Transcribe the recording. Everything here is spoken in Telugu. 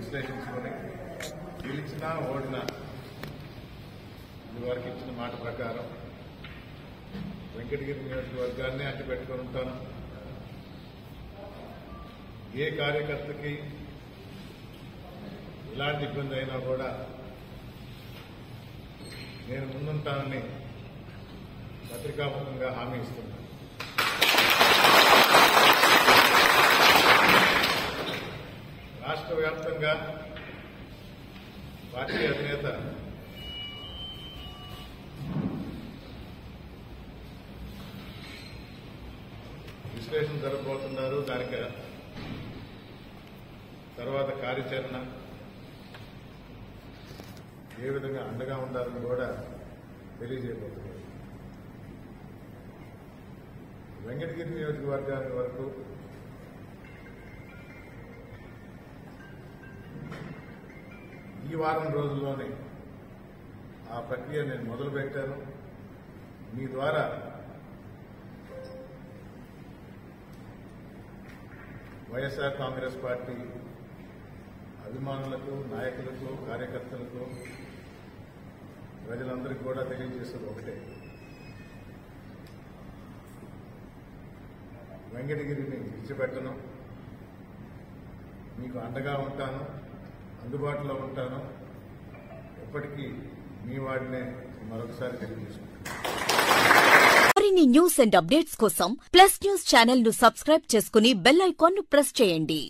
విశ్లేషించుకొని గెలిచినా ఓడినా ఇదివరకు ఇచ్చిన మాట ప్రకారం వెంకటగిరి నియోజకవర్గాన్ని అడ్డుపెట్టుకుని ఉంటాను. ఏ కార్యకర్తకి ఇలాంటి ఇబ్బంది అయినా కూడా నేను ముందుంటానని పత్రికాముఖంగా హామీ ఇస్తున్నాను. రాష్ట్ర వ్యాప్తంగా పార్టీ అధినేత విశ్లేషణ జరగబోతున్నారు. దానికి తర్వాత కార్యాచరణ ఏ విధంగా అండగా ఉండాలని కూడా తెలియజేయబోతున్నారు. వెంకటగిరి నియోజకవర్గానికి వరకు ఈ వారం రోజుల్లోనే ఆ ప్రక్రియ నేను మొదలుపెట్టాను. మీ ద్వారా వైఎస్ఆర్ కాంగ్రెస్ పార్టీ అభిమానులకు, నాయకులకు, కార్యకర్తలకు, ప్రజలందరికీ కూడా తెలియజేసేది ఒకటే, వెంకటగిరిని విడిచిపెట్టను, మీకు అండగా ఉంటాను, అందుబాటులో ఉంటాను, ఎప్పటికీ మీ వాడినే మరొకసారి తెలియజేసుకుంటాను. మరిన్ని న్యూస్ అండ్ అప్డేట్స్ కోసం ప్లస్ న్యూస్ ఛానల్ ను సబ్స్క్రైబ్ చేసుకుని బెల్ ఐకాన్ ను ప్రెస్ చేయండి.